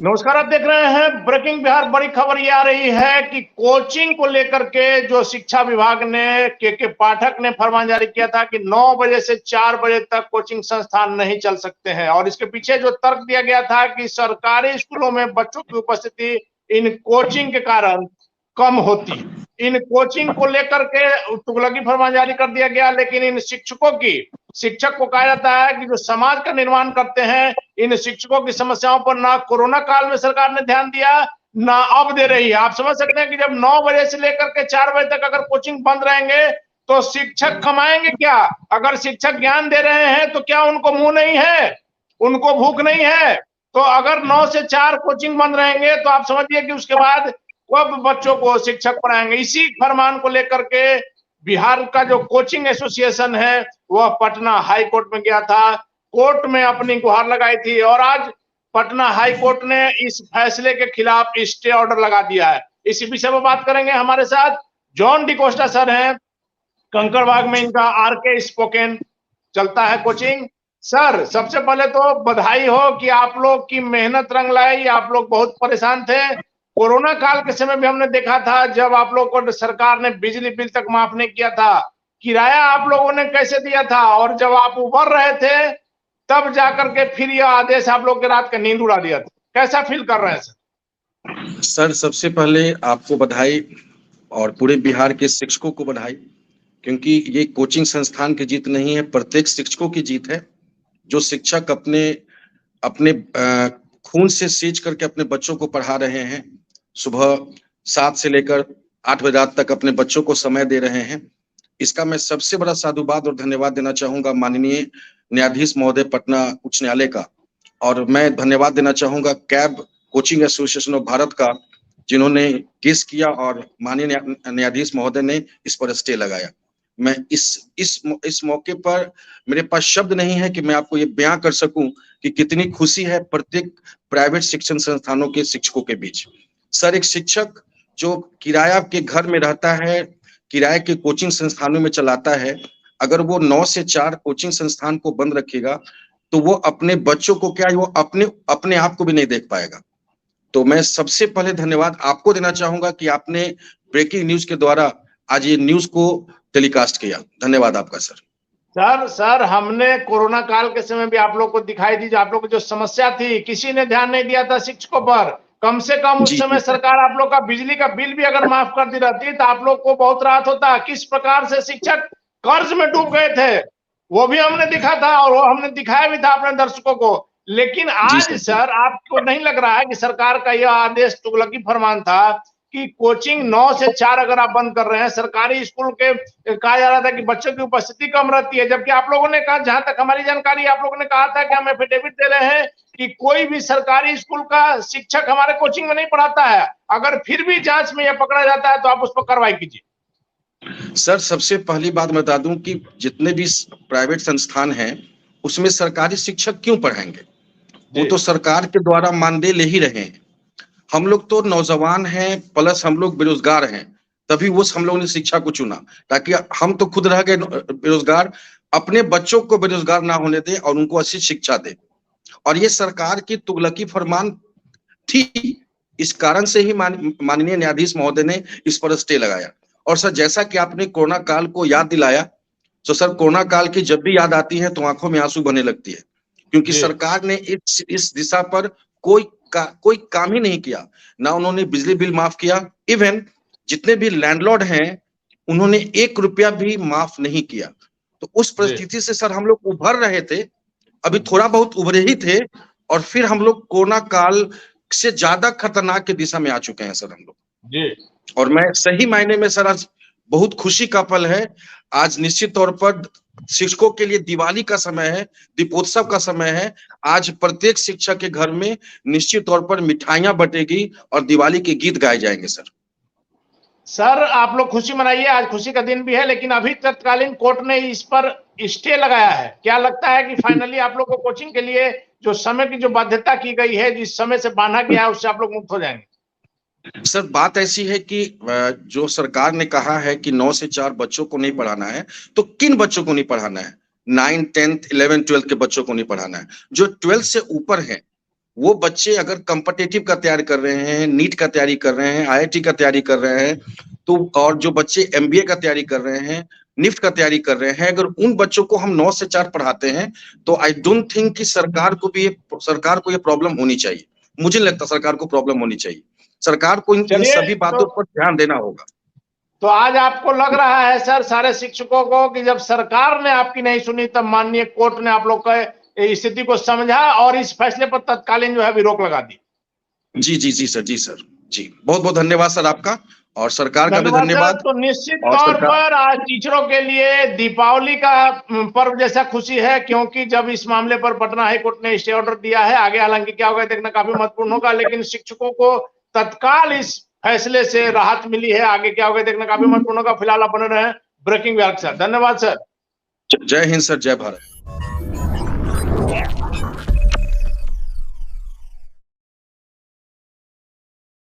नमस्कार, आप देख रहे हैं ब्रेकिंग बिहार। बड़ी खबर ये आ रही है कि कोचिंग को लेकर के जो शिक्षा विभाग ने के पाठक ने फरमान जारी किया था कि 9 बजे से 4 बजे तक कोचिंग संस्थान नहीं चल सकते हैं, और इसके पीछे जो तर्क दिया गया था कि सरकारी स्कूलों में बच्चों की उपस्थिति इन कोचिंग के कारण कम होती। इन कोचिंग को लेकर के तुगलकी फरमान जारी कर दिया गया, लेकिन इन शिक्षक को कहा जाता है कि जो समाज का निर्माण करते हैं, इन शिक्षकों की समस्याओं पर ना कोरोना काल में सरकार ने ध्यान दिया, ना अब दे रही है। आप समझ सकते हैं कि जब 9 बजे से लेकर के 4 बजे तक अगर कोचिंग बंद रहेंगे तो शिक्षक कमाएंगे क्या? अगर शिक्षक ज्ञान दे रहे हैं तो क्या उनको मुंह नहीं है, उनको भूख नहीं है? तो अगर 9 से 4 कोचिंग बंद रहेंगे तो आप समझिए कि उसके बाद कब बच्चों को शिक्षक पढ़ाएंगे। इसी फरमान को लेकर के बिहार का जो कोचिंग एसोसिएशन है वह पटना हाई कोर्ट में गया था, कोर्ट में अपनी गुहार लगाई थी, और आज पटना हाई कोर्ट ने इस फैसले के खिलाफ स्टे ऑर्डर लगा दिया है। इसी विषय में बात करेंगे। हमारे साथ जॉन डिकोस्टा सर हैं, कंकड़बाग में इनका आरके स्पोकन चलता है कोचिंग। सर, सबसे पहले तो बधाई हो कि आप लोग की मेहनत रंग लाई। आप लोग बहुत परेशान थे। कोरोना काल के समय भी हमने देखा था जब आप लोग को सरकार ने बिजली बिल तक माफ नहीं किया था, किराया आप लोगों ने कैसे दिया था, और जब आप उबर रहे थे तब जाकर के फिर यह आदेश आप लोग के रात का नींद उड़ा दिया था। कैसा फील कर रहे हैं सर? सर, सबसे पहले आपको बधाई और पूरे बिहार के शिक्षकों को बधाई, क्योंकि ये कोचिंग संस्थान की जीत नहीं है, प्रत्येक शिक्षकों की जीत है। जो शिक्षक अपने अपने खून से सींच करके अपने बच्चों को पढ़ा रहे हैं, सुबह 7 से लेकर 8 बजे रात तक अपने बच्चों को समय दे रहे हैं, इसका मैं सबसे बड़ा साधुवाद और धन्यवाद देना चाहूंगा माननीय न्यायाधीश महोदय पटना उच्च न्यायालय का। और मैं धन्यवाद देना चाहूंगा cab coaching association of Bharat का, जिन्होंने केस किया और माननीय न्यायाधीश महोदय ने इस पर स्टे लगाया। मैं इस मौके पर मेरे पास शब्द नहीं है कि मैं आपको ये बयां कर सकूं कि कितनी खुशी है प्रत्येक प्राइवेट शिक्षण संस्थानों के शिक्षकों के बीच। सर, एक शिक्षक जो किराया के घर में रहता है, किराए के कोचिंग संस्थानों में चलाता है, अगर वो 9 से 4 कोचिंग संस्थान को बंद रखेगा तो वो अपने बच्चों को क्या, वो अपने आप को भी नहीं देख पाएगा। तो मैं सबसे पहले धन्यवाद आपको देना चाहूंगा कि आपने ब्रेकिंग न्यूज के द्वारा आज ये न्यूज को टेलीकास्ट किया। धन्यवाद आपका सर। सर, हमने कोरोना काल के समय भी आप लोग को दिखाई दी, आप लोग को जो समस्या थी किसी ने ध्यान नहीं दिया था शिक्षकों पर। कम से कम उस समय सरकार आप लोग का बिजली का बिल भी अगर माफ कर दी रहती तो आप लोग को बहुत राहत होता। किस प्रकार से शिक्षक कर्ज में डूब गए थे वो भी हमने दिखा था, और वो हमने दिखाया भी था अपने दर्शकों को। लेकिन आज सर, आपको नहीं लग रहा है कि सरकार का यह आदेश तुगलकी फरमान था कि कोचिंग 9 से 4 अगर आप बंद कर रहे हैं, सरकारी स्कूल के कहा जा रहा था कि बच्चों की उपस्थिति कम रहती है, जबकि आप लोगों ने कहा, जहां तक हमारी जानकारी, आप लोगों ने कहा था कि हम एफिडेविट दे रहे हैं कि कोई भी सरकारी स्कूल का शिक्षक हमारे कोचिंग में नहीं पढ़ाता है। अगर फिर भी जांच में यह पकड़ा जाता है तो आप उस पर कार्रवाई कीजिए। सर, सबसे पहली बात बता दूं कि जितने भी प्राइवेट संस्थान हैं उसमें सरकारी शिक्षक क्यों पढ़ाएंगे? वो तो सरकार के द्वारा मानदेय ले ही रहे हैं। हम लोग तो नौजवान हैं, प्लस हम लोग बेरोजगार हैं, तभी वो हम लोगों ने शिक्षा को चुना, ताकि हम तो खुद रह गए बेरोजगार, अपने बच्चों को बेरोजगार ना होने दें और उनको अच्छी शिक्षा दें। और ये सरकार की तुगलकी फरमान थी, इस कारण से ही माननीय न्यायाधीश महोदय ने इस पर स्टे लगाया। और सर, जैसा कि आपने कोरोना काल को याद दिलाया, तो सर, कोरोना काल की जब भी याद आती है तो आंखों में आंसू बहने लगती है, क्योंकि सरकार ने इस दिशा पर कोई काम ही नहीं किया। ना उन्होंने बिजली बिल माफ किया, इवन जितने भी लैंडलॉर्ड हैं उन्होंने 1 रुपया भी माफ नहीं किया। तो उस परिस्थिति से सर हम लोग उभर रहे थे, अभी थोड़ा बहुत उभरे ही थे, और फिर हम लोग कोरोना काल से ज्यादा खतरनाक की दिशा में आ चुके हैं सर हम लोग। और मैं सही मायने में सर आज बहुत खुशी का पल है। आज निश्चित तौर पर शिक्षकों के लिए दिवाली का समय है, दीपोत्सव का समय है। आज प्रत्येक शिक्षक के घर में निश्चित तौर पर मिठाइयां बटेगी और दिवाली के गीत गाए जाएंगे सर, आप लोग खुशी मनाइए, आज खुशी का दिन भी है, लेकिन अभी तत्कालीन कोर्ट ने इस पर स्टे लगाया है। क्या लगता है कि फाइनली आप लोग को कोचिंग के लिए जो समय की जो बाध्यता की गई है, जिस समय से बांधा गया है, उससे आप लोग मुक्त हो जाएंगे? सर, बात ऐसी है कि जो सरकार ने कहा है कि 9 से 4 बच्चों को नहीं पढ़ाना है, तो किन बच्चों को नहीं पढ़ाना है? 9, 10, 11, 12 के बच्चों को नहीं पढ़ाना है। जो 12 से ऊपर है वो बच्चे अगर कॉम्पिटिटिव का तैयारी कर रहे हैं, नीट का तैयारी कर रहे हैं, IIT का तैयारी कर रहे हैं, तो और जो बच्चे MBA का तैयारी कर रहे हैं, निफ्ट का तैयारी कर रहे हैं, अगर उन बच्चों को हम 9 से 4 पढ़ाते हैं तो आई डोंट थिंक कि सरकार को ये प्रॉब्लम होनी चाहिए। मुझे नहीं लगता सरकार को प्रॉब्लम होनी चाहिए। सरकार को इन सभी बातों पर ध्यान देना होगा। तो आज आपको लग रहा है सर सारे शिक्षकों को कि जब सरकार ने आपकी नहीं सुनी तब माननीय कोर्ट ने आप लोग का स्थिति को समझा और इस फैसले पर तत्कालीन जो है अभी रोक लगा दी। जी सर जी, बहुत बहुत धन्यवाद सर आपका, और सरकार का भी धन्यवाद। तो निश्चित तौर पर आज टीचरों के लिए दीपावली का पर्व जैसा खुशी है, क्योंकि जब इस मामले पर पटना हाई कोर्ट ने स्टे ऑर्डर दिया है, आगे हालांकि क्या होगा देखना काफी महत्वपूर्ण होगा, लेकिन शिक्षकों को तत्काल इस फैसले से राहत मिली है, आगे क्या होगा देखना काफी महत्वपूर्ण होगा। फिलहाल आप बने रहे ब्रेकिंग बिहार के साथ। धन्यवाद सर। जय हिंद सर, जय भारत।